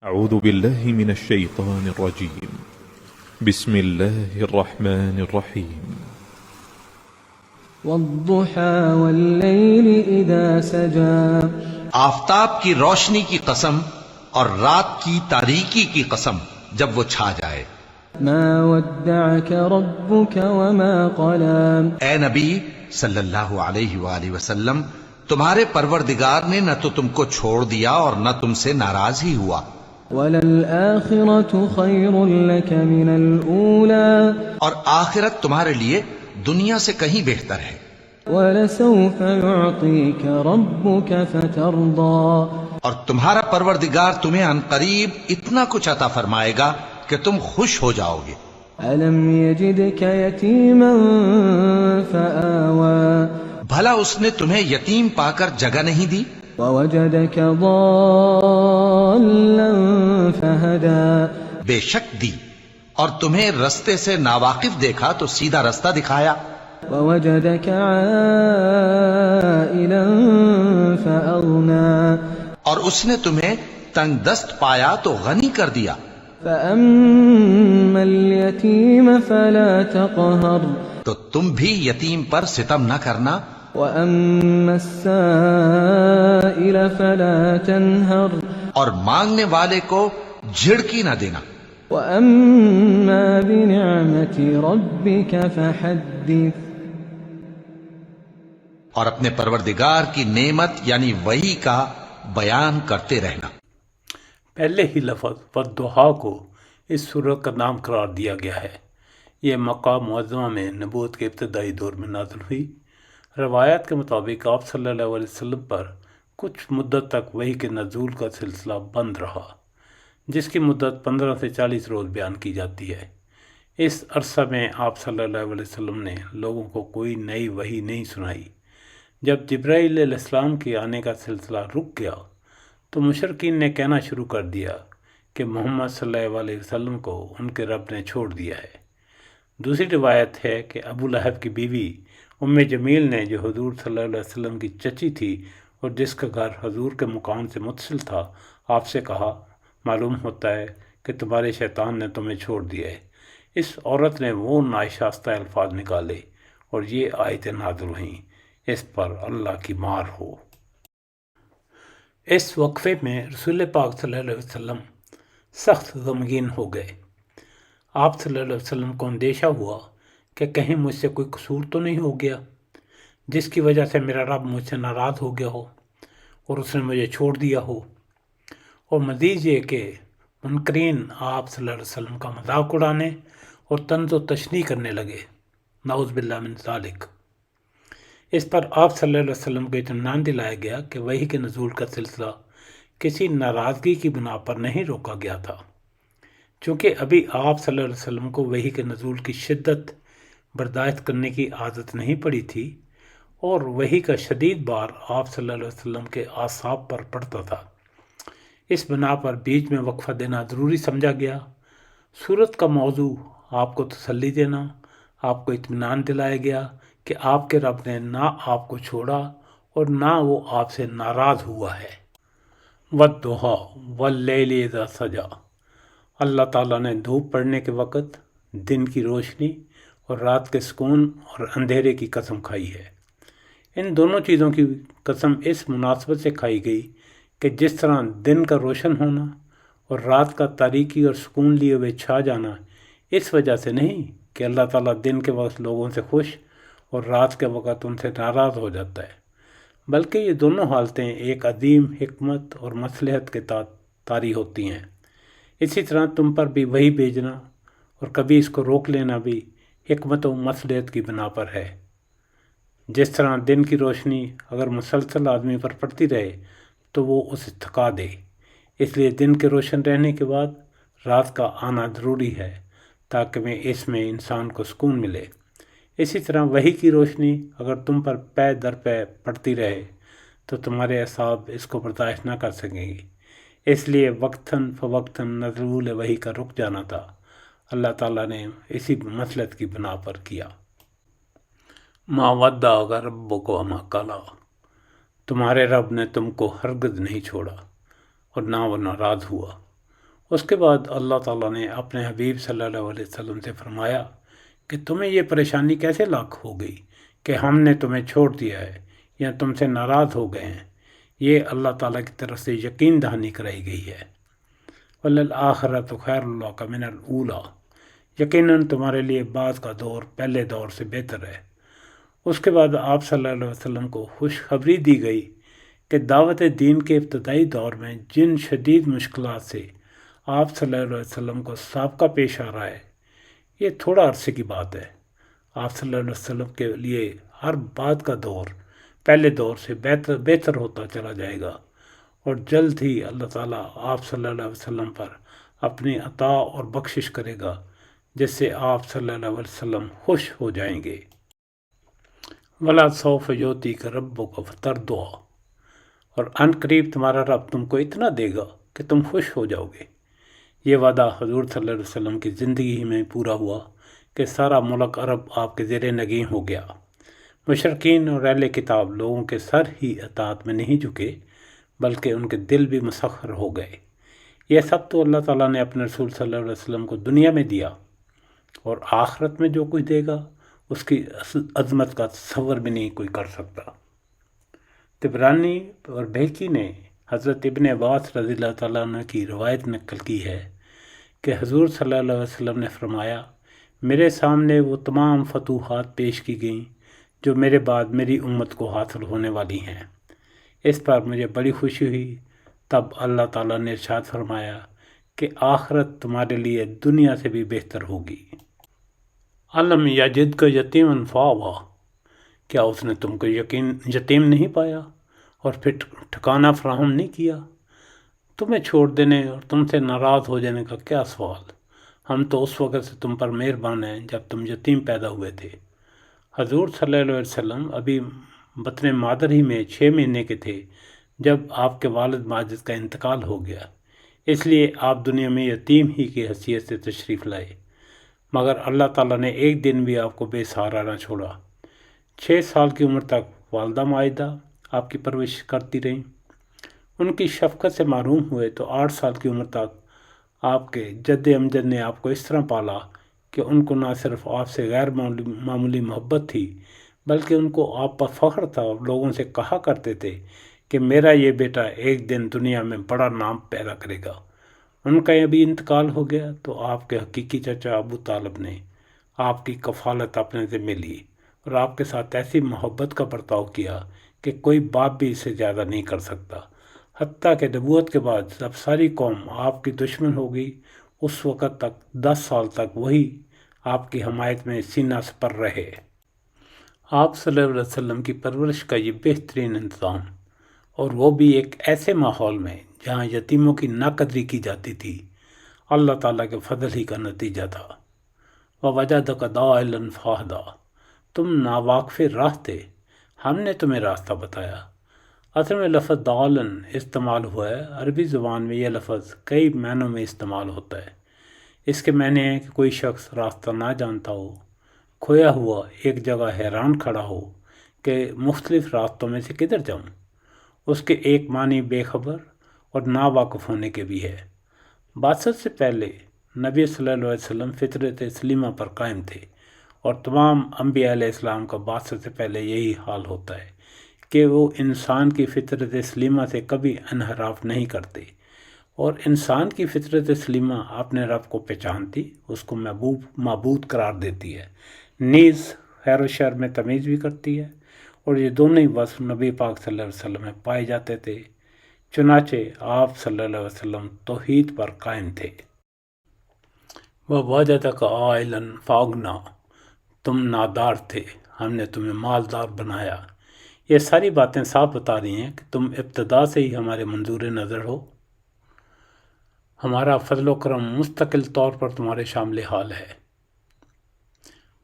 أعوذ بالله من الشيطان الرجيم. بسم الله الرحمن الرحيم. والضحى والليل إذا سجى آفتاب کی روشنی کی قسم اور رات کی تاریکی کی قسم جب وہ چھا جائے. ما ودعك ربك وما قلى اے نبی صلی اللہ علیہ وآلہ وسلم، تمہارے پروردگار نے نہ تو تم کو چھوڑ دیا اور نہ تم سے ناراض ہی ہوا. وَلَلْآخِرَةُ خَيْرٌ لَكَ مِنَ الْأُولَى اور آخرت تمہارے لیے دنیا سے کہیں بہتر ہے. وَلَسَوْفَ يُعْطِيكَ رَبُّكَ فَتَرْضَى اور تمہارا پروردگار تمہیں عن قریب اتنا کچھ عطا فرمائے گا کہ تم خوش ہو جاؤ گے. أَلَمْ يَجِدْكَ يَتِيمًا فَآوَى بھلا اس نے تمہیں یتیم پا کر جگہ نہیں دی؟ وَوَجَدَكَ ضَالًّا فَهَدَى بے شک دی، اور تمہیں رستے سے ناواقف دیکھا تو سیدھا رستہ دکھایا. وَوَجَدَكَ عَائِلًا فَأَغْنَى اور اس نے تمہیں تنگ دست پایا تو غنی کر دیا. فَأَمَّا الْيَتِيمَ فَلَا تَقْهَرْ تو تم بھی یتیم پر ستم نہ کرنا. وَأَمَّا السَّائِلَ فَلَا تَنْهَرْ اور مانگنے والے کو جھڑکی نہ دینا. وَأَمَّا بِنِعْمَةِ رَبِّكَ فَحَدِّثْ اور اپنے پروردگار کی نعمت یعنی وحی کا بیان کرتے رہنا. پہلے ہی لفظ والضحیٰ کو اس سورت کا نام قرار دیا گیا ہے. یہ مکہ معظمہ میں نبوت کے ابتدائی دور میں نازل ہوئی. روایات کے مطابق آپ صلی اللہ علیہ وسلم پر کچھ مدت تک وحی کے نزول کا سلسلہ بند رہا، جس کی مدت 15 سے 40 روز بیان کی جاتی ہے. اس عرصہ میں آپ صلی اللہ علیہ وسلم نے لوگوں کو کوئی نئی وحی نہیں سنائی. جب جبرائیل علیہ السلام کے آنے کا سلسلہ رک گیا تو مشرکین نے کہنا شروع کر دیا کہ محمد صلی اللہ علیہ وسلم کو ان کے رب نے چھوڑ دیا ہے. دوسری روایت ہے کہ ابو لہب کی بیوی ام جمیل نے، جو حضور صلی اللہ علیہ وسلم کی چچی تھی اور جس کا گھر حضور کے مکان سے متصل تھا، آپ سے کہا، معلوم ہوتا ہے کہ تمہارے شیطان نے تمہیں چھوڑ دیا ہے. اس عورت نے وہ ناشائستہ الفاظ نکالے اور یہ آیتیں نازل ہوئیں، اس پر اللہ کی مار ہو. اس وقفے میں رسول پاک صلی اللہ علیہ وسلم سخت غمگین ہو گئے. آپ صلی اللہ علیہ وسلم کو اندیشہ ہوا کہ کہیں مجھ سے کوئی قصور تو نہیں ہو گیا جس کی وجہ سے میرا رب مجھ سے ناراض ہو گیا ہو اور اس نے مجھے چھوڑ دیا ہو. اور مزید یہ کہ منکرین آپ صلی اللہ علیہ وسلم کا مذاق اڑانے اور طنز و تشنیع کرنے لگے، نعوذ باللہ من ذالک. اس پر آپ صلی اللہ علیہ وسلم کو اطمینان دلایا گیا کہ وحی کے نزول کا سلسلہ کسی ناراضگی کی بنا پر نہیں روکا گیا تھا، چونکہ ابھی آپ صلی اللہ علیہ وسلم کو وحی کے نزول کی شدت برداشت کرنے کی عادت نہیں پڑی تھی اور وحی کا شدید بار آپ صلی اللہ علیہ وسلم کے اعصاب پر پڑتا تھا. اس بنا پر بیچ میں وقفہ دینا ضروری سمجھا گیا. سورت کا موضوع آپ کو تسلی دینا، آپ کو اطمینان دلایا گیا کہ آپ کے رب نے نہ آپ کو چھوڑا اور نہ وہ آپ سے ناراض ہوا ہے. والضحیٰ واللیل اذا سجا، اللہ تعالیٰ نے دھوپ پڑنے کے وقت دن کی روشنی اور رات کے سکون اور اندھیرے کی قسم کھائی ہے. ان دونوں چیزوں کی قسم اس مناسبت سے کھائی گئی کہ جس طرح دن کا روشن ہونا اور رات کا تاریکی اور سکون لیے ہوئے چھا جانا اس وجہ سے نہیں کہ اللہ تعالیٰ دن کے وقت لوگوں سے خوش اور رات کے وقت ان سے ناراض ہو جاتا ہے، بلکہ یہ دونوں حالتیں ایک عظیم حکمت اور مصلحت کے تحت طاری ہوتی ہیں. اسی طرح تم پر بھی وہی بھیجنا اور کبھی اس کو روک لینا بھی حکمت و مصلحت کی بنا پر ہے. جس طرح دن کی روشنی اگر مسلسل آدمی پر پڑتی رہے تو وہ اسے تھکا دے، اس لیے دن کے روشن رہنے کے بعد رات کا آنا ضروری ہے تاکہ اس میں انسان کو سکون ملے. اسی طرح وحی کی روشنی اگر تم پر پے در پے پڑتی رہے تو تمہارے اعصاب اس کو برداشت نہ کر سکیں گی. اس لیے وقتاً فوقتاً نزول وحی کا رک جانا تھا. اللہ تعالیٰ نے اسی مصلحت کی بنا پر کیا. ما ودعک ربک وما قلی، تمہارے رب نے تم کو ہرگز نہیں چھوڑا اور نہ وہ ناراض ہوا. اس کے بعد اللہ تعالیٰ نے اپنے حبیب صلی اللہ علیہ وسلم سے فرمایا کہ تمہیں یہ پریشانی کیسے لاحق ہو گئی کہ ہم نے تمہیں چھوڑ دیا ہے یا تم سے ناراض ہو گئے ہیں؟ یہ اللہ تعالیٰ کی طرف سے یقین دہانی کرائی گئی ہے۔ وَلَلْآخِرَةُ خَيْرٌ لَكَ مِنَ الْأُولَىٰ، یقیناً تمہارے لیے بعد کا دور پہلے دور سے بہتر ہے۔ اس کے بعد آپ صلی اللہ علیہ وسلم کو خوشخبری دی گئی کہ دعوت دین کے ابتدائی دور میں جن شدید مشکلات سے آپ صلی اللہ علیہ وسلم کو سابقہ پیش آ رہا ہے، یہ تھوڑا عرصے کی بات ہے۔ آپ صلی اللہ علیہ وسلم کے لیے ہر بعد کا دور پہلے دور سے بہتر ہوتا چلا جائے گا، اور جلد ہی اللہ تعالیٰ آپ صلی اللہ علیہ وسلم پر اپنی عطا اور بخشش کرے گا، جس سے آپ صلی اللہ علیہ وسلم خوش ہو جائیں گے۔ وَلَا سَوْفَ يُعْطِيكَ رَبُّكَ فَتَرْضَىٰ، اور ان قریب تمہارا رب تم کو اتنا دے گا کہ تم خوش ہو جاؤ گے۔ یہ وعدہ حضور صلی اللہ علیہ وسلم کی زندگی ہی میں پورا ہوا کہ سارا ملک عرب آپ کے زیر نگین ہو گیا۔ مشرکین اور اہل کتاب لوگوں کے سر ہی اطاعت میں نہیں جھکے، بلکہ ان کے دل بھی مسخر ہو گئے۔ یہ سب تو اللہ تعالیٰ نے اپنے رسول صلی اللہ علیہ وسلم کو دنیا میں دیا، اور آخرت میں جو کچھ دے گا اس کی عظمت کا تصور بھی نہیں کوئی کر سکتا۔ طبرانی اور بہقی نے حضرت ابن عباس رضی اللہ تعالیٰ عنہ کی روایت نقل کی ہے کہ حضور صلی اللہ علیہ وسلم نے فرمایا، میرے سامنے وہ تمام فتوحات پیش کی گئیں جو میرے بعد میری امت کو حاصل ہونے والی ہیں۔ اس پر مجھے بڑی خوشی ہوئی۔ تب اللہ تعالیٰ نے ارشاد فرمایا کہ آخرت تمہارے لیے دنیا سے بھی بہتر ہوگی۔ علم یجدک یتیما فآویٰ، کیا اس نے تم کو یتیم نہیں پایا اور پھر ٹھکانہ فراہم نہیں کیا؟ تمہیں چھوڑ دینے اور تم سے ناراض ہو جانے کا کیا سوال؟ ہم تو اس وقت سے تم پر مہربان ہیں جب تم یتیم پیدا ہوئے تھے۔ حضور صلی اللہ علیہ وسلم ابھی بطن مادر ہی میں 6 مہینے کے تھے جب آپ کے والد ماجد کا انتقال ہو گیا، اس لیے آپ دنیا میں یتیم ہی کی حیثیت سے تشریف لائے، مگر اللہ تعالیٰ نے ایک دن بھی آپ کو بے سہارا نہ چھوڑا۔ 6 سال کی عمر تک والدہ مائدہ آپ کی پرورش کرتی رہیں۔ ان کی شفقت سے محروم ہوئے تو 8 سال کی عمر تک آپ کے جد امجد نے آپ کو اس طرح پالا کہ ان کو نہ صرف آپ سے غیر معمولی محبت تھی، بلکہ ان کو آپ پر فخر تھا، اور لوگوں سے کہا کرتے تھے کہ میرا یہ بیٹا ایک دن دنیا میں بڑا نام پیدا کرے گا۔ ان کا ابھی انتقال ہو گیا تو آپ کے حقیقی چچا ابو طالب نے آپ کی کفالت اپنے ذمہ لی اور آپ کے ساتھ ایسی محبت کا برتاؤ کیا کہ کوئی باپ بھی اسے زیادہ نہیں کر سکتا۔ حتیٰ کہ نبوت کے بعد جب ساری قوم آپ کی دشمن ہو گئی، اس وقت تک 10 سال تک وہی آپ کی حمایت میں سینہ سپر رہے۔ آپ صلی اللہ علیہ وسلم کی پرورش کا یہ بہترین انتظام، اور وہ بھی ایک ایسے ماحول میں جہاں یتیموں کی ناقدری کی جاتی تھی، اللہ تعالیٰ کے فضل ہی کا نتیجہ تھا۔ وَوَجَدَكَ ضَالًّا فَهَدَىٰ، تم ناواقف راہ تھے، ہم نے تمہیں راستہ بتایا۔ اصل میں لفظ ضالن استعمال ہوا ہے، عربی زبان میں یہ لفظ کئی معنوں میں استعمال ہوتا ہے۔ اس کے معنی ہیں کہ کوئی شخص راستہ نہ جانتا ہو، کھویا ہوا ایک جگہ حیران کھڑا ہو کہ مختلف راستوں میں سے کدھر جاؤں۔ اس کے ایک معنی بے خبر اور ناواقف ہونے کے بھی ہے۔ بعثت سے پہلے نبی صلی اللہ علیہ وسلم فطرت سلیمہ پر قائم تھے، اور تمام انبیاء علیہ السلام کا بعثت سے پہلے یہی حال ہوتا ہے کہ وہ انسان کی فطرت سلیمہ سے کبھی انحراف نہیں کرتے، اور انسان کی فطرت سلیمہ اپنے رب کو پہچانتی، اس کو معبود قرار دیتی ہے، نیز خیر و شر میں تمیز بھی کرتی ہے، اور یہ دونوں ہی وصف نبی پاک صلی اللہ علیہ وسلم میں پائے جاتے تھے۔ چنانچہ آپ صلی اللہ علیہ وسلم توحید پر قائم تھے۔ وَوَجَدَكَ عَائِلًا فَأَغْنَىٰ، تم نادار تھے، ہم نے تمہیں مالدار بنایا۔ یہ ساری باتیں صاف بتا رہی ہیں کہ تم ابتدا سے ہی ہمارے منظور نظر ہو، ہمارا فضل و کرم مستقل طور پر تمہارے شامل حال ہے۔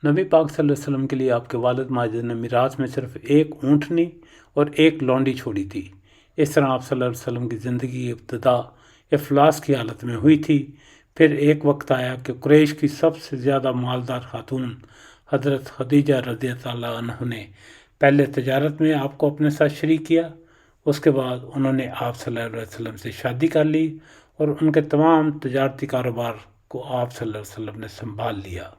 نبی پاک صلی اللہ علیہ وسلم کے لیے آپ کے والد ماجد نے میراث میں صرف ایک اونٹنی اور ایک لونڈی چھوڑی تھی۔ اس طرح آپ صلی اللہ علیہ وسلم کی زندگی کی ابتدا افلاس کی حالت میں ہوئی تھی۔ پھر ایک وقت آیا کہ قریش کی سب سے زیادہ مالدار خاتون حضرت خدیجہ رضی اللہ عنہ نے پہلے تجارت میں آپ کو اپنے ساتھ شریک کیا، اس کے بعد انہوں نے آپ صلی اللہ علیہ وسلم سے شادی کر لی، اور ان کے تمام تجارتی کاروبار کو آپ صلی اللہ علیہ وسلم نے سنبھال لیا۔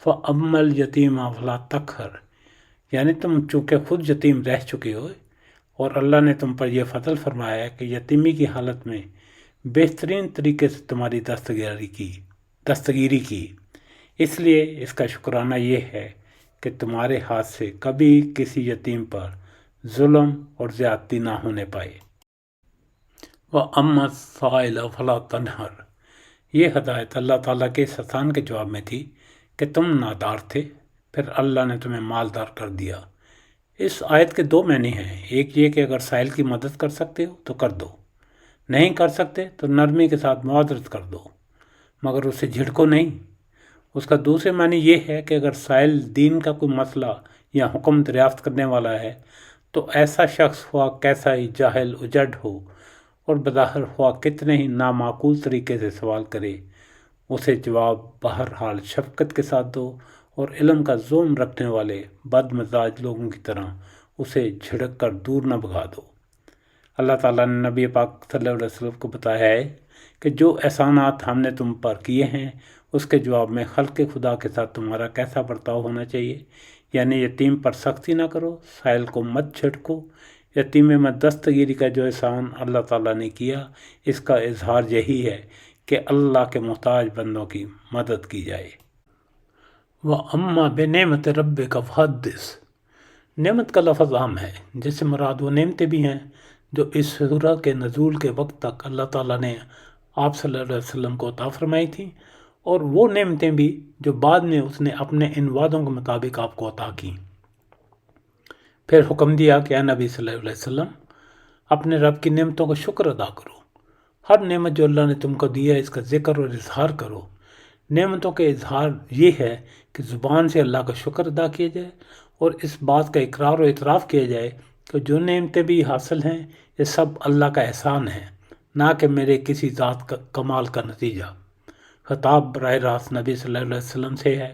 فَأَمَّا الْيَتِيمَ فَلَا تَقْهَرْ، یعنی تم چونکہ خود یتیم رہ چکے ہو اور اللہ نے تم پر یہ فضل فرمایا ہے کہ یتیمی کی حالت میں بہترین طریقے سے تمہاری دستگیری کی، اس لیے اس کا شکرانہ یہ ہے کہ تمہارے ہاتھ سے کبھی کسی یتیم پر ظلم اور زیادتی نہ ہونے پائے۔ وَأَمَّا السَّائِلَ فَلَا تَنْهَرْ، یہ ہدایت اللہ تعالیٰ کے اس احسان کے جواب میں تھی کہ تم نادار تھے، پھر اللہ نے تمہیں مالدار کر دیا۔ اس آیت کے دو معنی ہیں، ایک یہ کہ اگر سائل کی مدد کر سکتے ہو تو کر دو، نہیں کر سکتے تو نرمی کے ساتھ معذرت کر دو، مگر اسے جھڑکو نہیں۔ اس کا دوسرے معنی یہ ہے کہ اگر سائل دین کا کوئی مسئلہ یا حکم دریافت کرنے والا ہے تو ایسا شخص ہوا کیسا ہی جاہل اجڑ ہو اور بظاہر ہوا کتنے ہی نامعقول طریقے سے سوال کرے، اسے جواب بہرحال شفقت کے ساتھ دو اور علم کا زوم رکھنے والے بد مزاج لوگوں کی طرح اسے جھڑک کر دور نہ بھگا دو۔ اللہ تعالیٰ نے نبی پاک صلی اللہ علیہ وسلم کو بتایا ہے کہ جو احسانات ہم نے تم پر کیے ہیں اس کے جواب میں خلق خدا کے ساتھ تمہارا کیسا برتاؤ ہونا چاہیے، یعنی یتیم پر سختی نہ کرو، سائل کو مت جھٹکو۔ یتیم میں دستگیری کا جو احسان اللہ تعالیٰ نے کیا اس کا اظہار یہی ہے کہ اللہ کے محتاج بندوں کی مدد کی جائے۔ وَأَمَّا بِنِعْمَتِ رَبِّكَ فَحَدِّثْ، نعمت کا لفظ عام ہے، جس سے مراد وہ نعمتیں بھی ہیں جو اس سورہ کے نزول کے وقت تک اللہ تعالیٰ نے آپ صلی اللہ علیہ وسلم کو عطا فرمائی تھیں، اور وہ نعمتیں بھی جو بعد میں اس نے اپنے ان وعدوں کے مطابق آپ کو عطا کیں۔ پھر حکم دیا کہ اے نبی صلی اللہ علیہ وسلم اپنے رب کی نعمتوں کا شکر ادا کرو، ہر نعمت جو اللہ نے تم کو دی ہے اس کا ذکر اور اظہار کرو۔ نعمتوں کے اظہار یہ ہے کہ زبان سے اللہ کا شکر ادا کیا جائے اور اس بات کا اقرار و اعتراف کیا جائے کہ جو نعمتیں بھی حاصل ہیں یہ سب اللہ کا احسان ہے، نہ کہ میرے کسی ذات کا کمال کا نتیجہ۔ خطاب براہ راست نبی صلی اللہ علیہ وسلم سے ہے،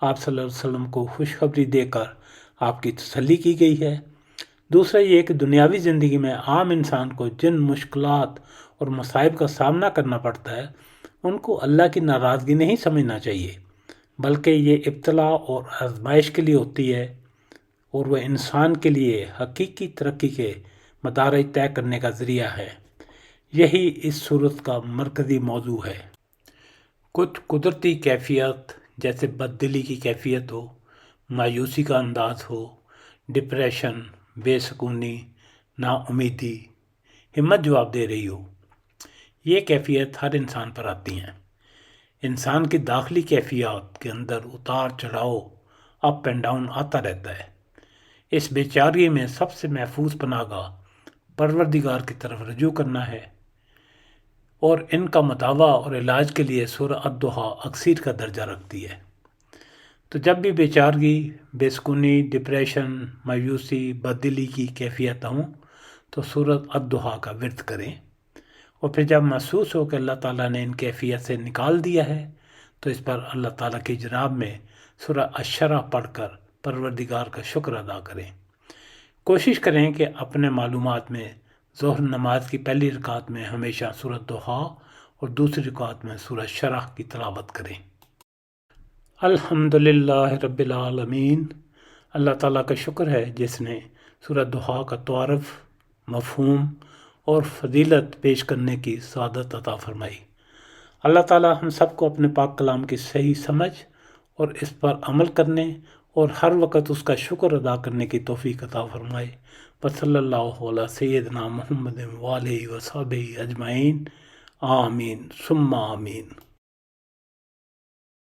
آپ صلی اللہ علیہ وسلم کو خوشخبری دے کر آپ کی تسلی کی گئی ہے۔ دوسرا یہ کہ دنیاوی زندگی میں عام انسان کو جن مشکلات اور مصائب کا سامنا کرنا پڑتا ہے ان کو اللہ کی ناراضگی نہیں سمجھنا چاہیے، بلکہ یہ ابتلا اور آزمائش کے لیے ہوتی ہے اور وہ انسان کے لیے حقیقی ترقی کے مدارج طے کرنے کا ذریعہ ہے۔ یہی اس صورت کا مرکزی موضوع ہے۔ کچھ قدرتی کیفیت جیسے بددلی کی کیفیت ہو، مایوسی کا انداز ہو، ڈپریشن، بے سکونی، نا امیدی، ہمت جواب دے رہی ہو، یہ کیفیت ہر انسان پر آتی ہیں۔ انسان کی داخلی کیفیات کے اندر اتار چڑھاؤ، اپ اینڈ ڈاؤن آتا رہتا ہے۔ اس بے چارگی میں سب سے محفوظ پناہ گاہ پروردگار کی طرف رجوع کرنا ہے، اور ان کا مداوع اور علاج کے لیے سورہ الضحیٰ اکثیر کا درجہ رکھتی ہے۔ تو جب بھی بے چارگی، بے سکونی، ڈپریشن، مایوسی، بددلی کی کیفیت ہوں تو سورہ الضحیٰ کا ورد کریں، اور پھر جب محسوس ہو کہ اللہ تعالیٰ نے ان کیفیت سے نکال دیا ہے تو اس پر اللہ تعالیٰ کی جناب میں سورہ الشرح پڑھ کر پروردگار کا شکر ادا کریں۔ کوشش کریں کہ اپنے معلومات میں ظہر نماز کی پہلی رکعت میں ہمیشہ سورہ الضحیٰ اور دوسری رکعت میں سورہ الشرح کی تلاوت کریں۔ الحمدللہ رب العالمین، اللہ تعالیٰ کا شکر ہے جس نے سورہ الضحیٰ کا تعارف، مفہوم اور فضیلت پیش کرنے کی سعادت عطا فرمائی۔ اللہ تعالیٰ ہم سب کو اپنے پاک کلام کی صحیح سمجھ اور اس پر عمل کرنے اور ہر وقت اس کا شکر ادا کرنے کی توفیق عطا فرمائے۔ وصلی اللہ علی سیدنا محمد وآلہ وصحبہ اجمعین، آمین ثم آمین۔